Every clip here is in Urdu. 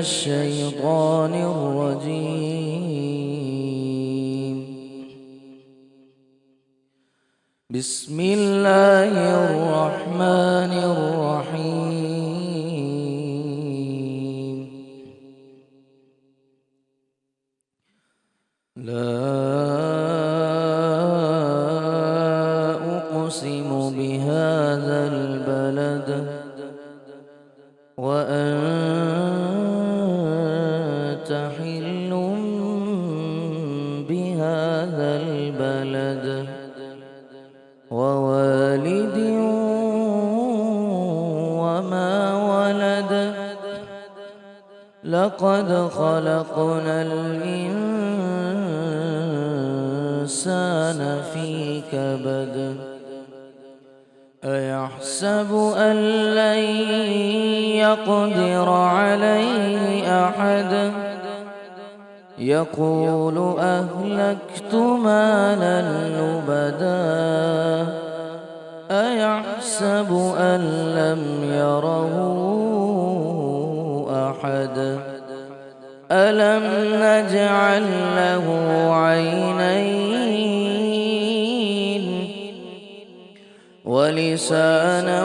الشيطان الرجيم. بسم الله الرحمن الرحيم. لا أقسم بهذا البلد وأنت حل بهذا البلد ووالد وما ولد لقد خلقنا الإنسان في كبد أيحسب أن لن يقدر عليه أحد يقول أهلكت مالا لبدا أيحسب أن لم يره أحد ألم نجعل له عينين ولسانا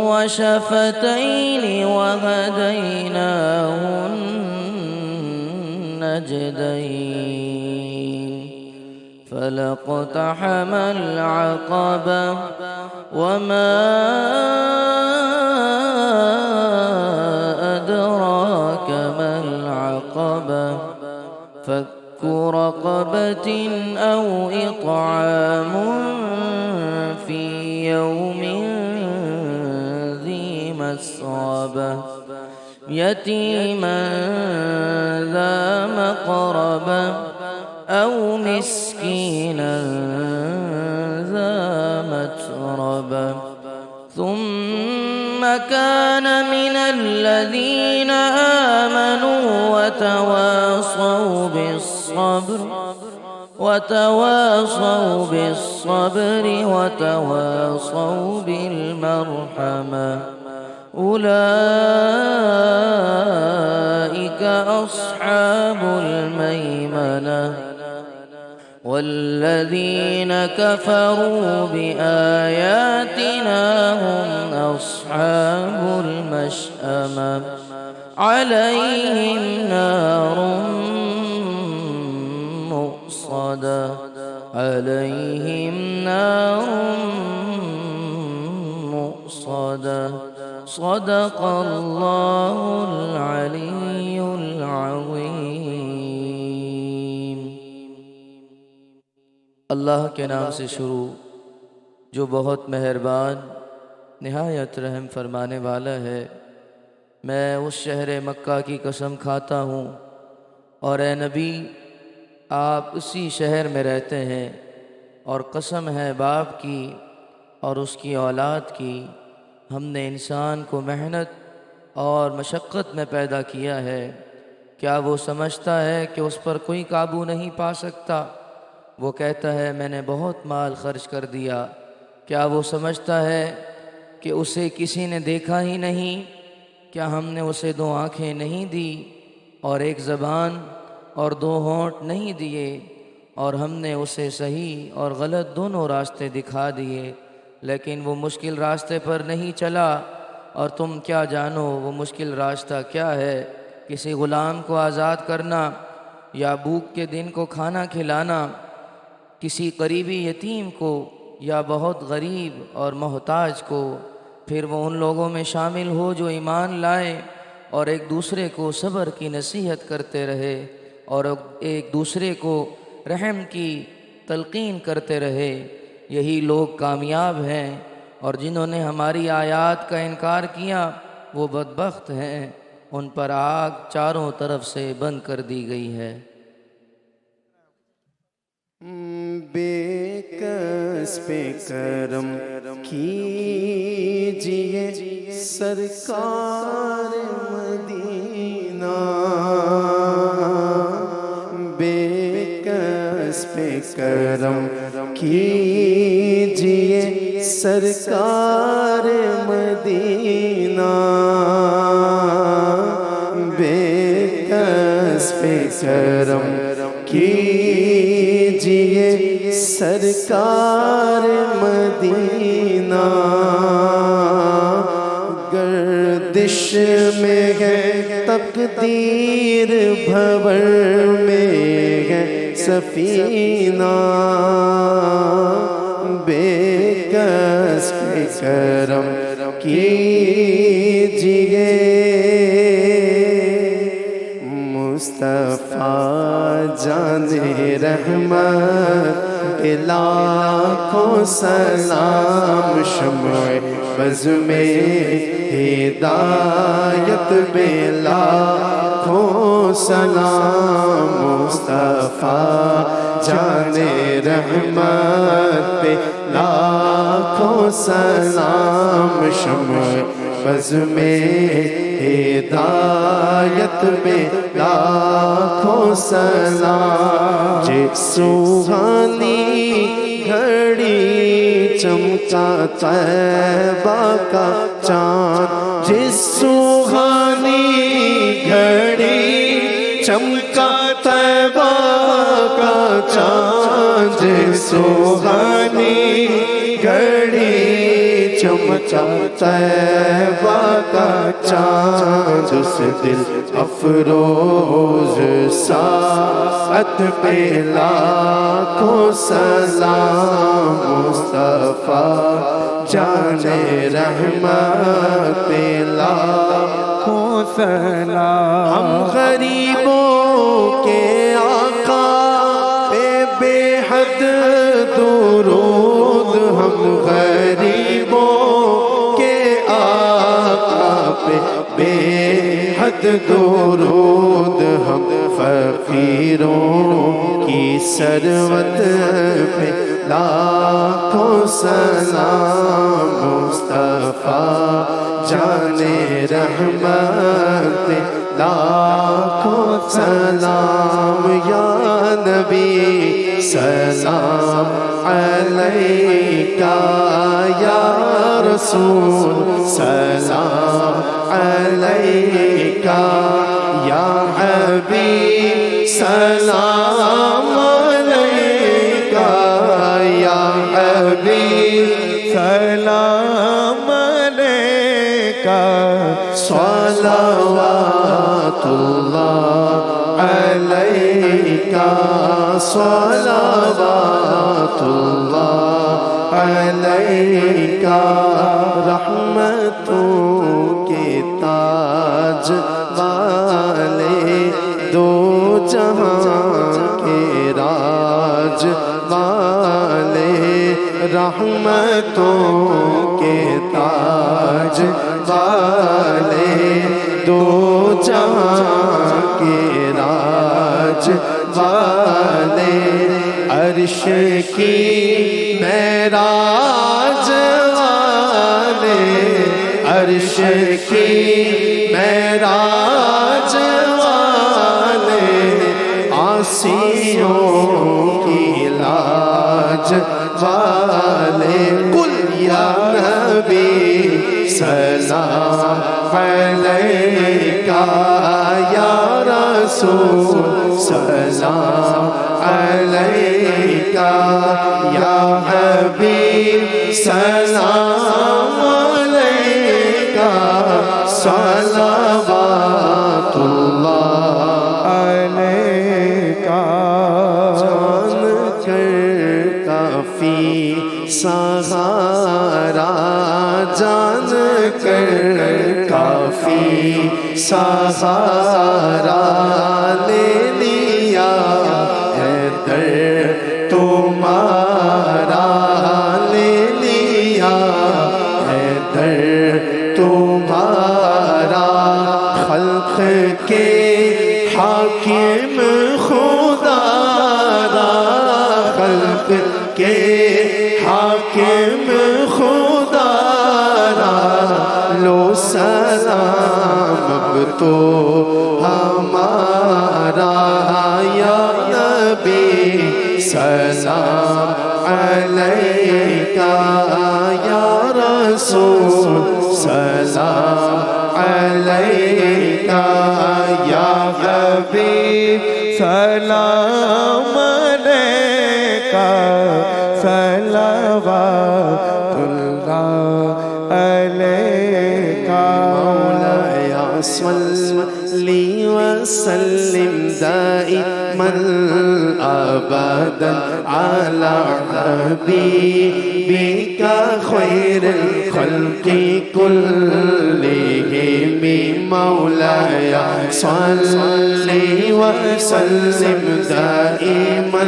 وشفتين وهديناه النجدين فلاقتحم العقبة وما أدراك ما العقبة فك رقبة أو إطعام في يوم ذي مسغبة يتيما ذا مقربة أو مسكينا ذا متربة ثم كان من الذين آمنوا وتواصوا بالصبر وتواصوا بالمرحمة أولئك أصحاب الميمنة والذين كفروا بآياتنا هم أصحاب المشأمة عليهم نار مؤصدة صدق الله العلي العظيم. اللہ کے نام سے شروع جو بہت مہربان نہایت رحم فرمانے والا ہے. میں اس شہر مکہ کی قسم کھاتا ہوں اور اے نبی آپ اسی شہر میں رہتے ہیں اور قسم ہے باپ کی اور اس کی اولاد کی ہم نے انسان کو محنت اور مشقت میں پیدا کیا ہے. کیا وہ سمجھتا ہے کہ اس پر کوئی قابو نہیں پا سکتا؟ وہ کہتا ہے میں نے بہت مال خرچ کر دیا. کیا وہ سمجھتا ہے کہ اسے کسی نے دیکھا ہی نہیں؟ کیا ہم نے اسے 2 آنکھیں نہیں دی اور 1 زبان اور 2 ہونٹ نہیں دیے اور ہم نے اسے صحیح اور غلط دونوں راستے دکھا دیے لیکن وہ مشکل راستے پر نہیں چلا. اور تم کیا جانو وہ مشکل راستہ کیا ہے؟ کسی غلام کو آزاد کرنا یا بھوک کے دن کو کھانا کھلانا، کسی قریبی یتیم کو یا بہت غریب اور محتاج کو. پھر وہ ان لوگوں میں شامل ہو جو ایمان لائے اور ایک دوسرے کو صبر کی نصیحت کرتے رہے اور ایک دوسرے کو رحم کی تلقین کرتے رہے. یہی لوگ کامیاب ہیں اور جنہوں نے ہماری آیات کا انکار کیا وہ بدبخت ہیں. ان پر آگ چاروں طرف سے بند کر دی گئی ہے. بے کس پہ کرم کیجئے سرکار مدینہ، بے کس پہ کرم کیجئے سرکار مدینہ بے کس پہ کرم کیجئے سرکار مدینہ گردش میں ہے تقدیر بھور میں ہے سفینہ بے کس پہ کرم کیجئے مصطفیٰ جان رحمت لاکھوں سلام شمع بز میں ہدایت پہ لاکھوں سلام مصطفیٰ جان رحمت پہ لاکھوں سلام شمع بز میں ہدایت پہ لاکھوں سلام جس سوہانی گھڑی چمکا طیبہ کا چاند جس سوہانی گھڑی چمکا طیبہ کا چاند جس سوہانی گھڑی چمکا طیبہ کا چاند اس دل افروز ساعت پہ لاکھوں سلام مصطفیٰ جان رحمت پہ لاکھوں سلام ہم غریبوں کے آقا پہ بے حد درود ہم غریبوں کے آقا پہ بے حد درود ہم فقیروں کی ثروت پہ لاکھوں سلام مصطفیٰ جان رحمت پہ لاکھوں سلام یا نبی سلام علیکہ یا رسول سلام علیکہ یا حبیب سلام علیکہ یا حبیب سلام علیکہ صلوات اللہ علیکہ صلوات اللہ علیکہ رحمتوں کے تاج والے دو جہاں کے راج والے رحمتوں کے تاج والے دو جہاں کے راج والے عرش کی معراج والے عرش کی معراج والے عاصیوں کی لاج والے قل یا نبی سلام علیکہ یا رسول سلام علیکہ یا حبیب سلام علیکہ صلوات اللہ علیکہ جان کر کافی سہارا جان کر کافی سہارا لے لیا ہے در تمہارا لے لیا ہے در تمہارا خلق کے حاکم خدا را خلق کے حاکم خدا را لو سلام اب تو ہمارا یا نبی سلام علیکا یا رسول سلام علیکا یا حبیب سلام علیکا صلوات اللہ علیکا مولاي صلی وسلم دائما ابدا على حبيبك خير الخلق كلهم مولاي صلی وسلم دائما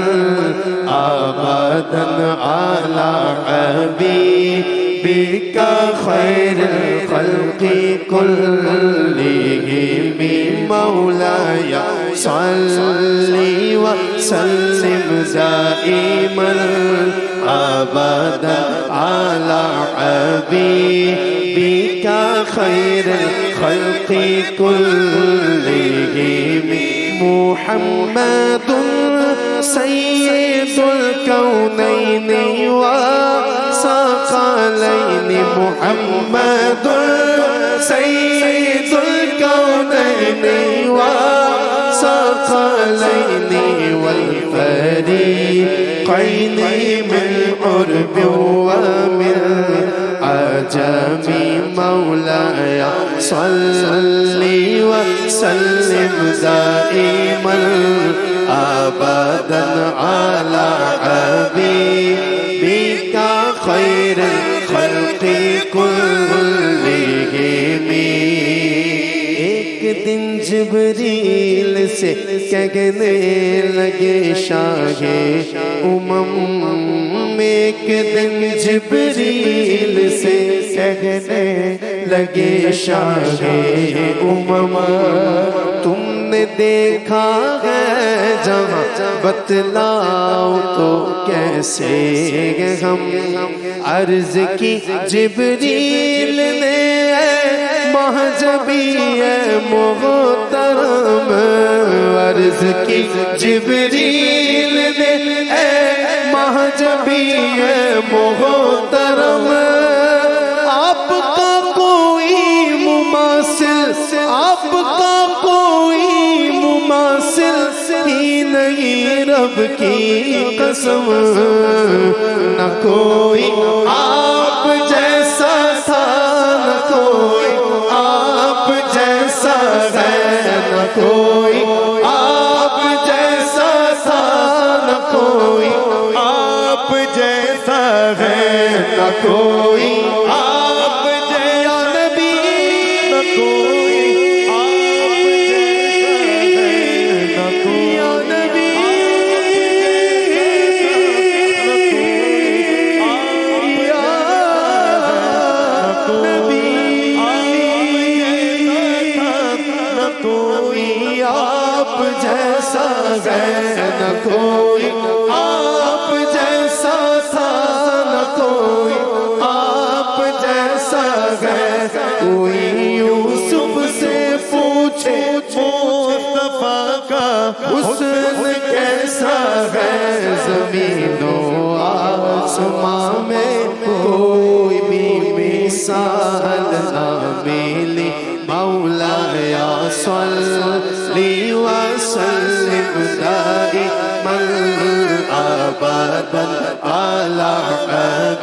ابدا على حبيبك خير الخلق كلهم مولاي صلی وسلم دائما ابدا على حبيبك خير الخلق كلهم محمد سيد الكونين وثقلين محمد سيد الكونين وثقلين والفريقين من عرب ومن عجم مولاي صلي وسلم دائما ابدا على حبيبك خير الخلق كلهم ایک دن جبریل سے کہنے لگے شاہ امم ایک دن جبریل سے کہنے لگے شاہ امم تم نے دیکھا ہے جہاں بتلاؤ تو کیسے ہم عرض کی جبریل نے مہجبی محترم عرض کی جبریل نے مہجبی محترم آپ کا کوئی مماثل آپ کا کوئی مماثل ہی نہیں رب کی قسم نہ کوئی آپ جیسا تھا نہ کوئی آپ جیسا ہے نہ کوئی آپ جیسا تھا نہ کوئی آپ جیسا ہے نہ کوئی آپ جیسا نبی نہ کوئی آپ جیسا ہے نہ کوئی نبی کوئی آپ جیسا ہے نہ کوئی آپ جیسا تھا نہ کوئی آپ جیسا ہے کوئی یوسف سے پوچھے مصطفیٰ کا حسن کیسا ہے زمین و آسمان میں کوئی بھی مثال نہ ملی مولاي صلي وسلم دائما ابدا على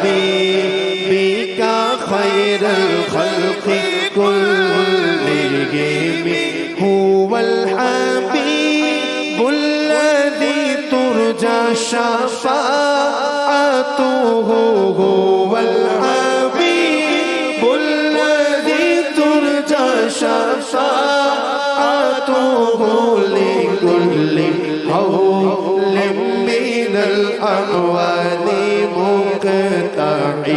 حبيبك خير الخلق كلهم هو الحبيب الذي ترجى شفاعته هو الحبيب الذي ترجى شفاعته لكل حول من الأحوال مقتحم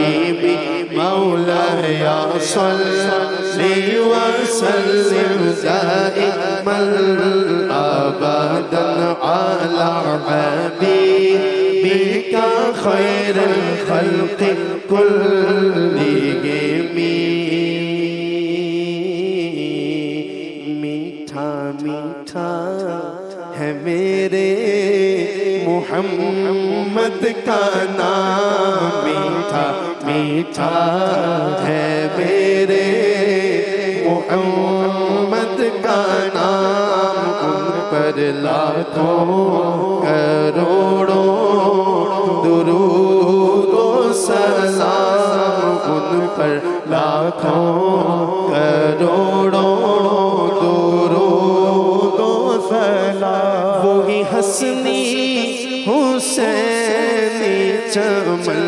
مولاي صلي وسلم دائما أبدا على حبيبك خير الخلق كلهم میٹھا میٹھا ہے میرا میرے محمد کا نام میٹھا میٹھا ہے میرے محمد کا نام ان پر لاکھوں کروڑوں درود و سلام ان پر لاکھوں کروڑوں درود و سلام وہی حسنی حسینی چمن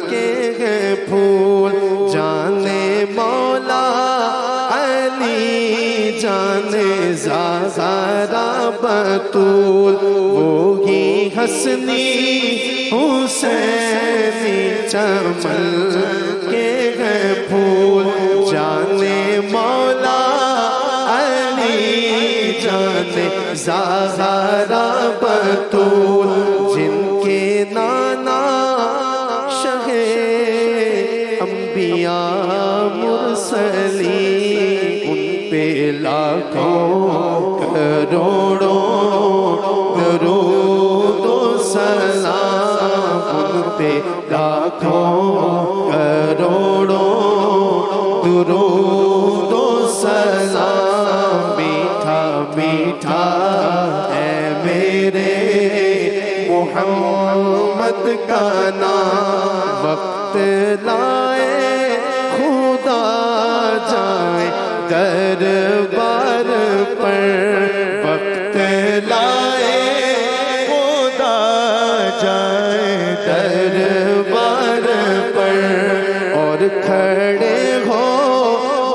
کے ہیں پھول جانے مولا علی جانے زہرا بطول وہی حسنی حسینی چمن کے ہیں پھول جانے مولا علی جانے زہرا بطول جن کے نانا شہ انبیاء مرسلین ان پہ لاکھوں کروڑوں درود و سلام ان پہ لاکھوں کروڑوں درود و سلام میٹھا میٹھا ہے میرے محمد کا نام وقت لائے خدا جائے دربار پر وقت لائے خدا جائے دربار پر اور کھڑے ہو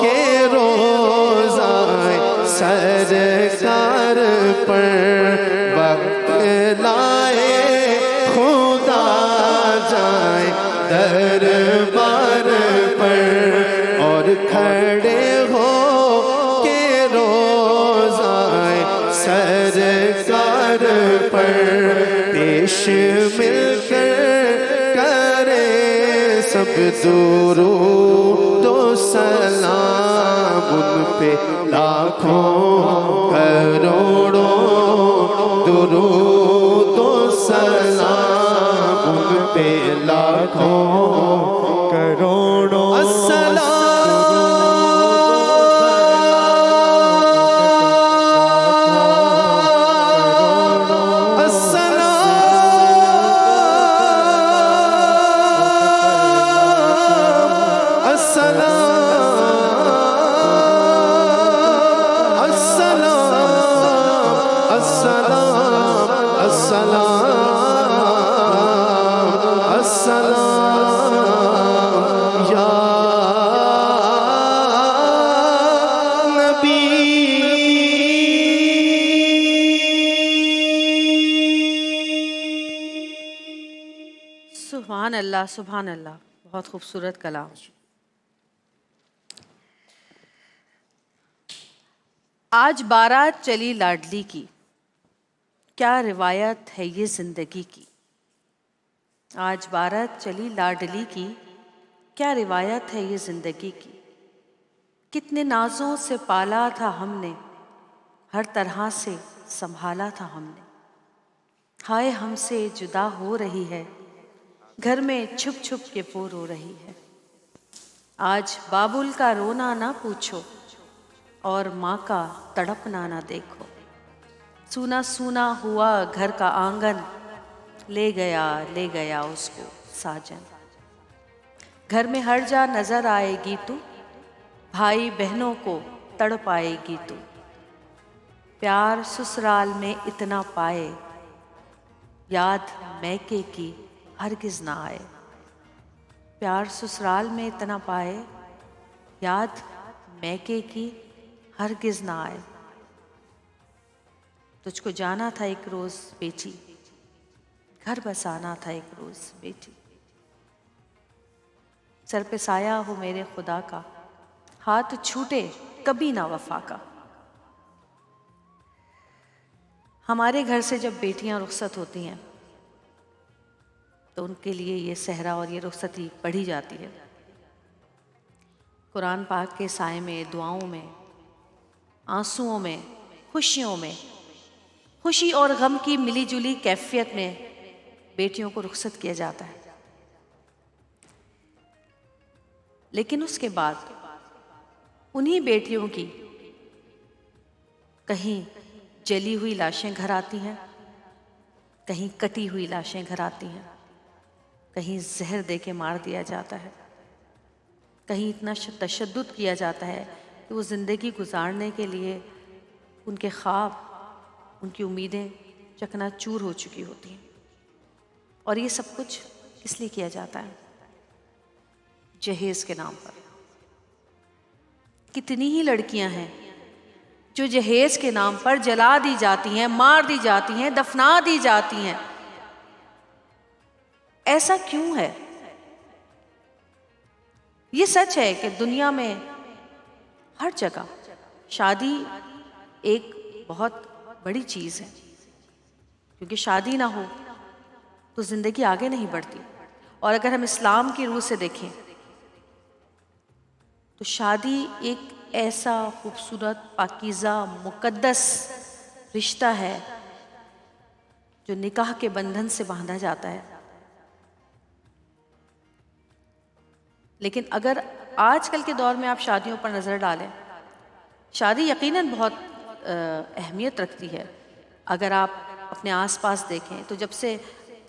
کے روزائے سرکار پر وقت لائے خدا جائے دربار پر اور کھڑے ہو کے روزائے سرکار پر پیش مل کر کرے سب درود و سلام ان پہ لاکھوں کروڑوں درود و سلام ان پہ لاکھوں کروڑوں سبحان اللہ سبحان اللہ، بہت خوبصورت کلام۔ آج بارات چلی لاڈلی کی، کیا روایت ہے یہ زندگی کی۔ آج بارات چلی لاڈلی کی، کیا روایت ہے یہ زندگی کی۔ کتنے نازوں سے پالا تھا ہم نے، ہر طرح سے سنبھالا تھا ہم نے۔ ہائے ہم سے جدا ہو رہی ہے، گھر میں چھپ چھپ کے وہ رو رہی ہے۔ آج بابل کا رونا نہ پوچھو، اور ماں کا تڑپنا نہ دیکھو۔ سونا سونا ہوا گھر کا آنگن، لے گیا اس کو ساجن۔ گھر میں ہر جا نظر آئے گی تو، بھائی بہنوں کو تڑپ آئے گی تو۔ پیار سسرال میں اتنا پائے، یاد میکے کی ہرگز نہ آئے۔ پیار سسرال میں اتنا پائے، یاد میکے کی ہرگز نہ آئے۔ تجھ کو جانا تھا ایک روز بیٹی، گھر بسانا تھا ایک روز بیٹی۔ سر پہ سایہ ہو میرے خدا کا، ہاتھ چھوٹے کبھی نہ وفا کا۔ ہمارے گھر سے جب بیٹیاں رخصت ہوتی ہیں تو ان کے لیے یہ صحرا اور یہ رخصتی پڑھی جاتی ہے۔ قرآن پاک کے سائے میں، دعاؤں میں، آنسوؤں میں، خوشیوں میں خوشی اور غم کی ملی جلی کیفیت میں بیٹیوں کو رخصت کیا جاتا ہے، لیکن اس کے بعد انہی بیٹیوں کی کہیں جلی ہوئی لاشیں گھر آتی ہیں، کہیں کٹی ہوئی لاشیں گھر آتی ہیں، کہیں زہر دے کے مار دیا جاتا ہے، کہیں اتنا تشدد کیا جاتا ہے کہ وہ زندگی گزارنے کے لیے ان کے خواب، ان کی امیدیں چکنا چور ہو چکی ہوتی ہیں۔ اور یہ سب کچھ کس لیے کیا جاتا ہے؟ جہیز کے نام پر۔ کتنی ہی لڑکیاں ہیں جو جہیز کے نام پر جلا دی جاتی ہیں، مار دی جاتی ہیں، دفنا دی جاتی ہیں۔ ایسا کیوں ہے؟ یہ سچ ہے کہ دنیا میں ہر جگہ شادی ایک بہت بڑی چیز ہے، کیونکہ شادی نہ ہو تو زندگی آگے نہیں بڑھتی۔ اور اگر ہم اسلام کی روح سے دیکھیں تو شادی ایک ایسا خوبصورت، پاکیزہ، مقدس رشتہ ہے جو نکاح کے بندھن سے باندھا جاتا ہے۔ لیکن اگر آج کل کے دور میں آپ شادیوں پر نظر ڈالیں، شادی یقیناً بہت اہمیت رکھتی ہے۔ اگر آپ اپنے آس پاس دیکھیں تو جب سے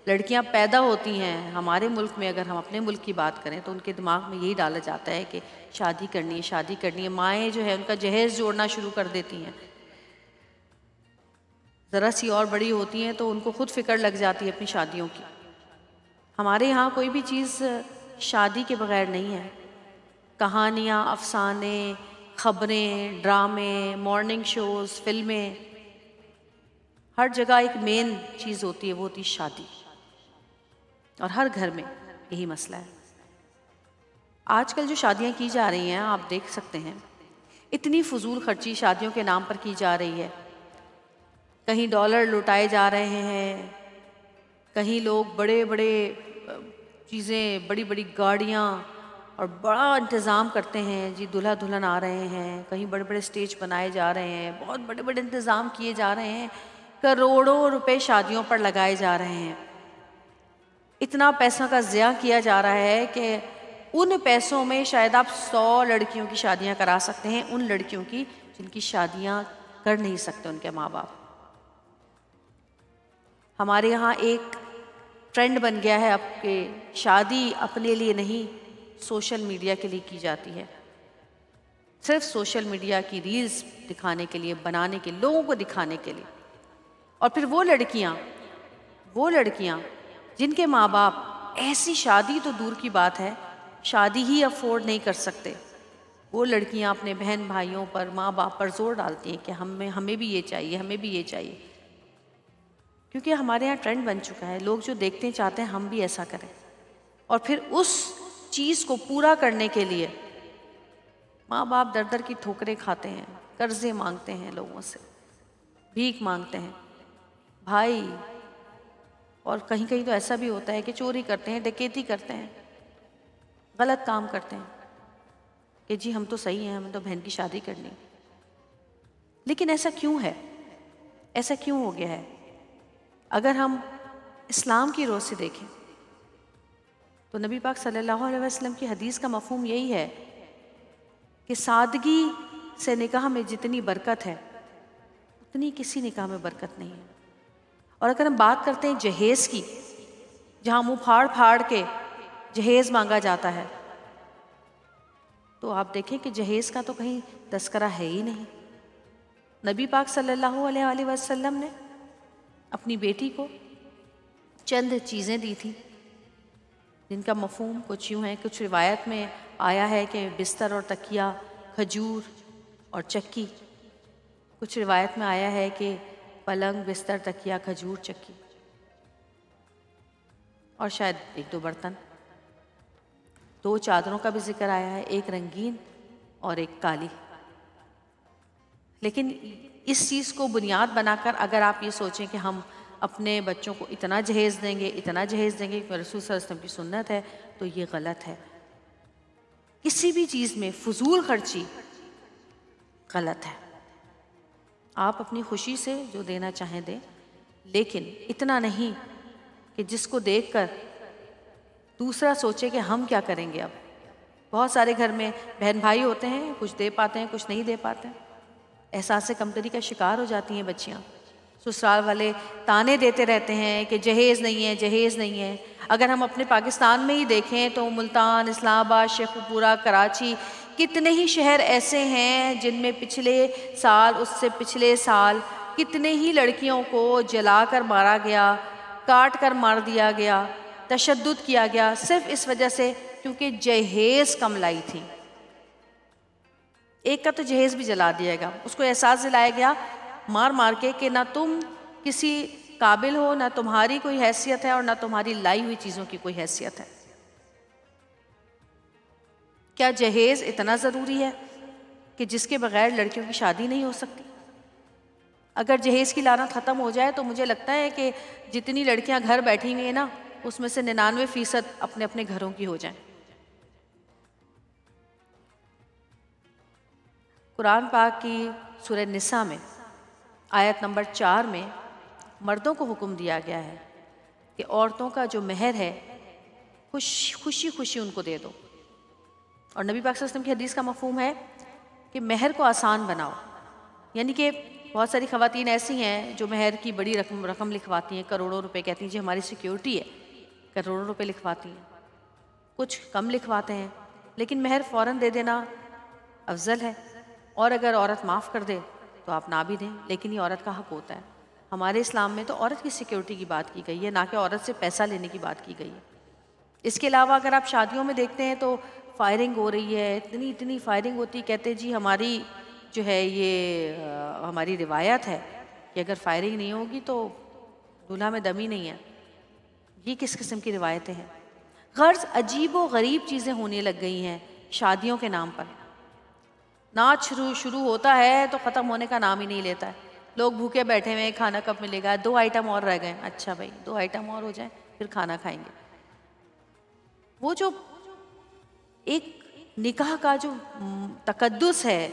لڑکیاں پیدا ہوتی ہیں ہمارے ملک میں، اگر ہم اپنے ملک کی بات کریں تو ان کے دماغ میں یہی ڈالا جاتا ہے کہ شادی کرنی ہے، شادی کرنی ہے۔ مائیں جو ہے ان کا جہیز جوڑنا شروع کر دیتی ہیں، ذرا سی اور بڑی ہوتی ہیں تو ان کو خود فکر لگ جاتی ہے اپنی شادیوں کی۔ ہمارے یہاں کوئی بھی چیز شادی کے بغیر نہیں ہے۔ کہانیاں، افسانے، خبریں، ڈرامے، مارننگ شوز، فلمیں، ہر جگہ ایک مین چیز ہوتی ہے، وہ ہوتی ہے شادی۔ اور ہر گھر میں یہی مسئلہ ہے۔ آج کل جو شادیاں کی جا رہی ہیں آپ دیکھ سکتے ہیں، اتنی فضول خرچی شادیوں کے نام پر کی جا رہی ہے۔ کہیں ڈالر لٹائے جا رہے ہیں، کہیں لوگ بڑے بڑے چیزیں، بڑی بڑی گاڑیاں اور بڑا انتظام کرتے ہیں، جی دلہا دلہن آ رہے ہیں، کہیں بڑے بڑے سٹیج بنائے جا رہے ہیں، بہت بڑے بڑے انتظام کیے جا رہے ہیں، کروڑوں روپے شادیوں پر لگائے جا رہے ہیں۔ اتنا پیسہ کا ضیاع کیا جا رہا ہے کہ ان پیسوں میں شاید آپ 100 لڑکیوں کی شادیاں کرا سکتے ہیں، ان لڑکیوں کی جن کی شادیاں کر نہیں سکتے ان کے ماں باپ۔ ہمارے یہاں ایک ٹرینڈ بن گیا ہے اب کہ شادی اپنے لیے نہیں، سوشل میڈیا کے لیے کی جاتی ہے۔ صرف سوشل میڈیا کی ریلز دکھانے کے لیے، بنانے کے، لوگوں کو دکھانے کے لیے۔ اور پھر وہ لڑکیاں جن کے ماں باپ ایسی شادی تو دور کی بات ہے، شادی ہی افورڈ نہیں کر سکتے، وہ لڑکیاں اپنے بہن بھائیوں پر، ماں باپ پر زور ڈالتی ہیں کہ ہمیں بھی یہ چاہیے، ہمیں بھی یہ چاہیے۔ کیونکہ ہمارے یہاں ٹرینڈ بن چکا ہے، لوگ جو دیکھتے ہیں چاہتے ہیں ہم بھی ایسا کریں، اور پھر اس چیز کو پورا کرنے کے لیے ماں باپ در در کی ٹھوکریں کھاتے ہیں، قرضے مانگتے ہیں، لوگوں سے بھیک مانگتے ہیں بھائی، اور کہیں کہیں تو ایسا بھی ہوتا ہے کہ چوری کرتے ہیں، ڈکیتی کرتے ہیں، غلط کام کرتے ہیں کہ جی ہم تو صحیح ہیں، ہمیں تو بہن کی شادی کرنی۔ لیکن ایسا کیوں ہے؟ ایسا کیوں ہو گیا ہے؟ اگر ہم اسلام کی روح سے دیکھیں تو نبی پاک صلی اللہ علیہ وسلم کی حدیث کا مفہوم یہی ہے کہ سادگی سے نکاح میں جتنی برکت ہے اتنی کسی نکاح میں برکت نہیں ہے۔ اور اگر ہم بات کرتے ہیں جہیز کی، جہاں منہ پھاڑ پھاڑ کے جہیز مانگا جاتا ہے، تو آپ دیکھیں کہ جہیز کا تو کہیں تذکرہ ہے ہی نہیں۔ نبی پاک صلی اللہ علیہ وسلم نے اپنی بیٹی کو چند چیزیں دی تھیں جن کا مفہوم کچھ یوں ہے۔ کچھ روایت میں آیا ہے کہ بستر اور تکیہ، کھجور اور چکی۔ کچھ روایت میں آیا ہے کہ پلنگ، بستر، تکیہ، کھجور، چکی، اور شاید 1-2 برتن۔ 2 چادروں کا بھی ذکر آیا ہے، ایک رنگین اور ایک کالی۔ لیکن اس چیز کو بنیاد بنا کر اگر آپ یہ سوچیں کہ ہم اپنے بچوں کو اتنا جہیز دیں گے، اتنا جہیز دیں گے کہ رسول صلی اللہ علیہ وسلم کی سنت ہے، تو یہ غلط ہے۔ کسی بھی چیز میں فضول خرچی غلط ہے۔ آپ اپنی خوشی سے جو دینا چاہیں دیں، لیکن اتنا نہیں کہ جس کو دیکھ کر دوسرا سوچے کہ ہم کیا کریں گے اب۔ بہت سارے گھر میں بہن بھائی ہوتے ہیں، کچھ دے پاتے ہیں کچھ نہیں دے پاتے ہیں، احساس کمتری کا شکار ہو جاتی ہیں بچیاں۔ سسرال والے تانے دیتے رہتے ہیں کہ جہیز نہیں ہے، جہیز نہیں ہے۔ اگر ہم اپنے پاکستان میں ہی دیکھیں تو ملتان، اسلام آباد، شیخ پورہ، کراچی، کتنے ہی شہر ایسے ہیں جن میں پچھلے سال، اس سے پچھلے سال کتنے ہی لڑکیوں کو جلا کر مارا گیا، کاٹ کر مار دیا گیا، تشدد کیا گیا، صرف اس وجہ سے کیونکہ جہیز کم لائی تھی۔ ایک کا تو جہیز بھی جلا دیا گیا، اس کو احساس دلایا گیا مار مار کے کہ نہ تم کسی قابل ہو، نہ تمہاری کوئی حیثیت ہے، اور نہ تمہاری لائی ہوئی چیزوں کی کوئی حیثیت ہے۔ کیا جہیز اتنا ضروری ہے کہ جس کے بغیر لڑکیوں کی شادی نہیں ہو سکتی؟ اگر جہیز کی لعنت ختم ہو جائے تو مجھے لگتا ہے کہ جتنی لڑکیاں گھر بیٹھی ہوئی ہیں نا، اس میں سے 99% اپنے اپنے گھروں کی ہو جائیں۔ قرآن پاک کی سورہ نساء میں آیت نمبر 4 میں مردوں کو حکم دیا گیا ہے کہ عورتوں کا جو مہر ہے خوشی خوشی ان کو دے دو، اور نبی پاک صلی اللہ علیہ وسلم کی حدیث کا مفہوم ہے کہ مہر کو آسان بناؤ۔ یعنی کہ بہت ساری خواتین ایسی ہیں جو مہر کی بڑی رقم لکھواتی ہیں، کروڑوں روپے، کہتی ہیں جی ہماری سیکیورٹی ہے، کروڑوں روپے لکھواتی ہیں، کچھ کم لکھواتے ہیں، لیکن مہر فوراً دے دینا افضل ہے، اور اگر عورت معاف کر دے تو آپ نہ بھی دیں، لیکن یہ عورت کا حق ہوتا ہے۔ ہمارے اسلام میں تو عورت کی سیکیورٹی کی بات کی گئی ہے، نہ کہ عورت سے پیسہ لینے کی بات کی گئی ہے۔ اس کے علاوہ اگر آپ شادیوں میں دیکھتے ہیں تو فائرنگ ہو رہی ہے، اتنی فائرنگ ہوتی، کہتے جی ہماری جو ہے یہ ہماری روایت ہے کہ اگر فائرنگ نہیں ہوگی تو دولہا میں دم ہی نہیں ہے۔ یہ کس قسم کی روایتیں ہیں؟ غرض عجیب و غریب چیزیں ہونے لگ گئی ہیں شادیوں کے نام پر۔ ناچ شروع ہوتا ہے تو ختم ہونے کا نام ہی نہیں لیتا ہے، لوگ بھوکے بیٹھے ہوئے، کھانا کب ملے گا، 2 آئٹم اور رہ گئے، اچھا بھائی 2 آئٹم اور ہو جائیں پھر کھانا کھائیں گے۔ وہ جو ایک نکاح کا جو تقدس ہے،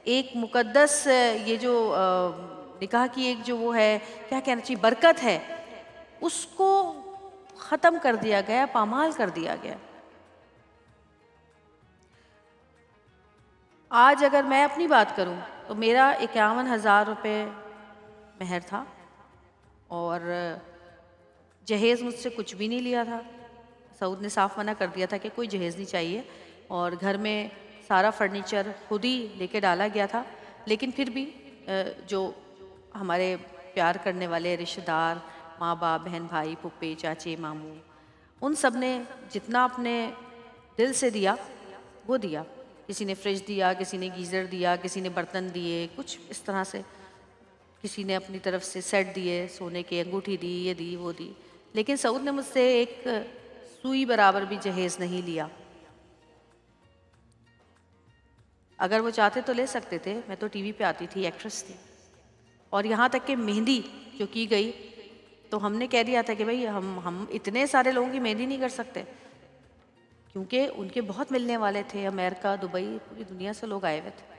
ایک مقدس یہ جو نکاح کی ایک جو وہ ہے، کیا کہنا چاہیے، برکت ہے، اس کو ختم کر دیا گیا، پامال کر دیا گیا۔ آج اگر میں اپنی بات کروں تو میرا 51,000 روپے مہر تھا، اور جہیز مجھ سے کچھ بھی نہیں لیا تھا۔ سعود نے صاف منع کر دیا تھا کہ کوئی جہیز نہیں چاہیے، اور گھر میں سارا فرنیچر خود ہی لے کے ڈالا گیا تھا، لیکن پھر بھی جو ہمارے پیار کرنے والے رشتہ دار، ماں باپ، بہن بھائی، پھپھے، چاچے، ماموں، ان سب نے جتنا اپنے دل سے دیا وہ دیا۔ کسی نے فریج دیا، کسی نے گیزر دیا، کسی نے برتن دیے، کچھ اس طرح سے، کسی نے اپنی طرف سے سیٹ دیے، سونے کے انگوٹھی دی، یہ دی وہ دی، لیکن سعود نے مجھ سے ایک سوئی برابر بھی جہیز نہیں لیا۔ اگر وہ چاہتے تو لے سکتے تھے، میں تو ٹی وی پہ آتی تھی، ایکٹریس تھی، اور یہاں تک کہ مہندی جو کی گئی تو ہم نے کہہ دیا تھا کہ بھائی ہم اتنے سارے لوگوں کی مہندی نہیں کر سکتے، کیونکہ ان کے بہت ملنے والے تھے، امریکہ، دبئی، پوری دنیا سے لوگ آئے ہوئے تھے،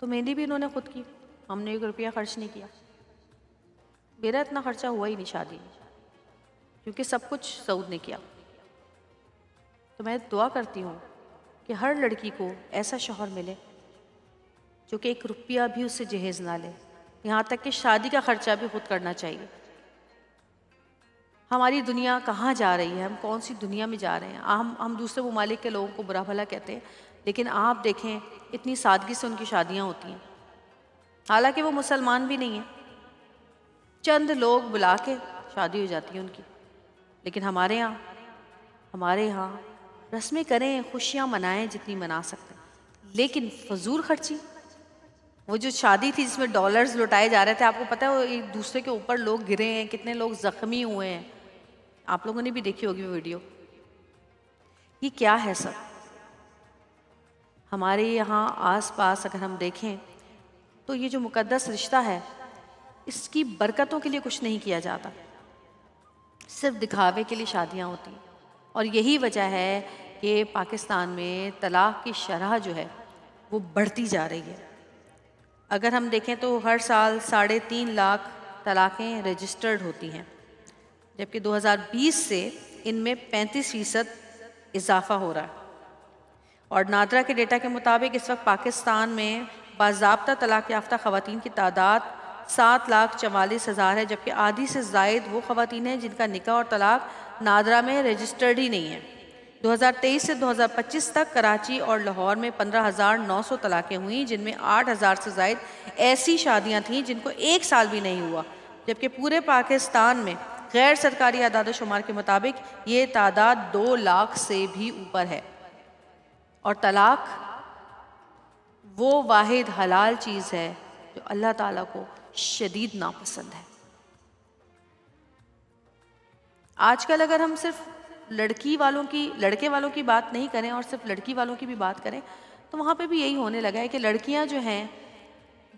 تو مہندی بھی انہوں نے خود کی، ہم نے 1 روپیہ خرچ نہیں کیا۔ میرا اتنا خرچہ ہوا ہی نہیں شادی میں، کیونکہ سب کچھ سعود نے کیا۔ تو میں دعا کرتی ہوں کہ ہر لڑکی کو ایسا شوہر ملے جو کہ 1 روپیہ بھی اس سے جہیز نہ لے، یہاں تک کہ شادی کا خرچہ بھی خود کرنا چاہیے۔ ہماری دنیا کہاں جا رہی ہے، ہم کون سی دنیا میں جا رہے ہیں؟ ہم دوسرے ممالک کے لوگوں کو برا بھلا کہتے ہیں، لیکن آپ دیکھیں اتنی سادگی سے ان کی شادیاں ہوتی ہیں، حالانکہ وہ مسلمان بھی نہیں ہیں، چند لوگ بلا کے شادی ہو جاتی ہے ان کی۔ لیکن ہمارے یہاں رسمیں کریں، خوشیاں منائیں جتنی منا سکتے ہیں، لیکن فضول خرچی، وہ جو شادی تھی جس میں ڈالرز لٹائے جا رہے تھے، آپ کو پتہ ہے وہ ایک دوسرے کے اوپر لوگ گرے ہیں، کتنے لوگ زخمی ہوئے ہیں، آپ لوگوں نے بھی دیکھی ہوگی وہ ویڈیو۔ یہ کیا ہے سب؟ ہمارے یہاں آس پاس اگر ہم دیکھیں تو یہ جو مقدس رشتہ ہے، اس کی برکتوں کے لیے کچھ نہیں کیا جاتا، صرف دکھاوے کے لیے شادیاں ہوتی ہیں، اور یہی وجہ ہے کہ پاکستان میں طلاق کی شرح جو ہے وہ بڑھتی جا رہی ہے۔ اگر ہم دیکھیں تو ہر سال 3.5 لاکھ طلاقیں رجسٹرڈ ہوتی ہیں، جبکہ 2020 سے ان میں 35% اضافہ ہو رہا ہے۔ اور نادرا کے ڈیٹا کے مطابق اس وقت پاکستان میں باضابطہ طلاق یافتہ خواتین کی تعداد 7,44,000 ہے، جبکہ آدھی سے زائد وہ خواتین ہیں جن کا نکاح اور طلاق نادرا میں رجسٹرڈ ہی نہیں ہے۔ 2023 سے 2025 تک کراچی اور لاہور میں 15,900 طلاقیں ہوئیں، جن میں 8,000 سے زائد ایسی شادیاں تھیں جن کو 1 سال بھی نہیں ہوا، جبکہ پورے پاکستان میں غیر سرکاری اعداد و شمار کے مطابق یہ تعداد 2 لاکھ سے بھی اوپر ہے۔ اور طلاق وہ واحد حلال چیز ہے جو اللہ تعالیٰ کو شدید ناپسند ہے۔ آج کل اگر ہم صرف لڑکے والوں کی بات نہیں کریں اور صرف لڑکی والوں کی بھی بات کریں تو وہاں پہ بھی یہی ہونے لگا ہے کہ لڑکیاں جو ہیں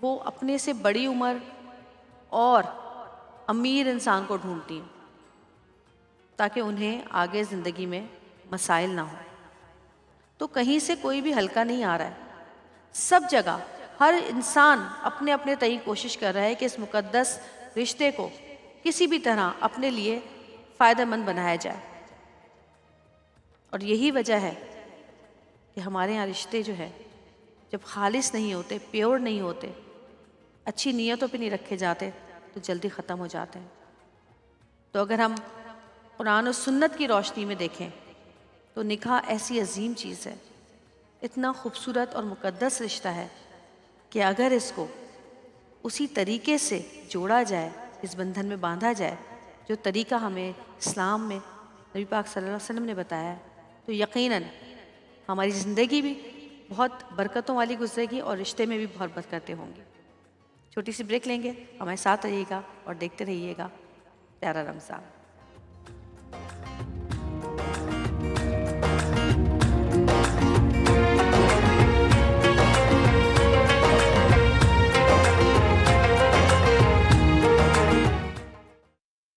وہ اپنے سے بڑی عمر اور امیر انسان کو ڈھونڈتی ہیں تاکہ انہیں آگے زندگی میں مسائل نہ ہوں۔ تو کہیں سے کوئی بھی ہلکا نہیں آ رہا ہے، سب جگہ ہر انسان اپنے اپنے طریق کوشش کر رہا ہے کہ اس مقدس رشتے کو کسی بھی طرح اپنے لیے فائدہ مند بنایا جائے۔ اور یہی وجہ ہے کہ ہمارے یہاں رشتے جو ہے جب خالص نہیں ہوتے، پیور نہیں ہوتے، اچھی نیتوں پہ نہیں رکھے جاتے تو جلدی ختم ہو جاتے ہیں۔ تو اگر ہم قرآن و سنت کی روشنی میں دیکھیں تو نکاح ایسی عظیم چیز ہے، اتنا خوبصورت اور مقدس رشتہ ہے کہ اگر اس کو اسی طریقے سے جوڑا جائے، اس بندھن میں باندھا جائے جو طریقہ ہمیں اسلام میں نبی پاک صلی اللہ علیہ وسلم نے بتایا ہے، تو یقیناً ہماری زندگی بھی بہت برکتوں والی گزرے گی اور رشتے میں بھی بہت برکتیں ہوں گی۔ چھوٹی سی بریک لیں گے، ہمارے ساتھ رہیے گا اور دیکھتے رہیے گا پیارا رمضان۔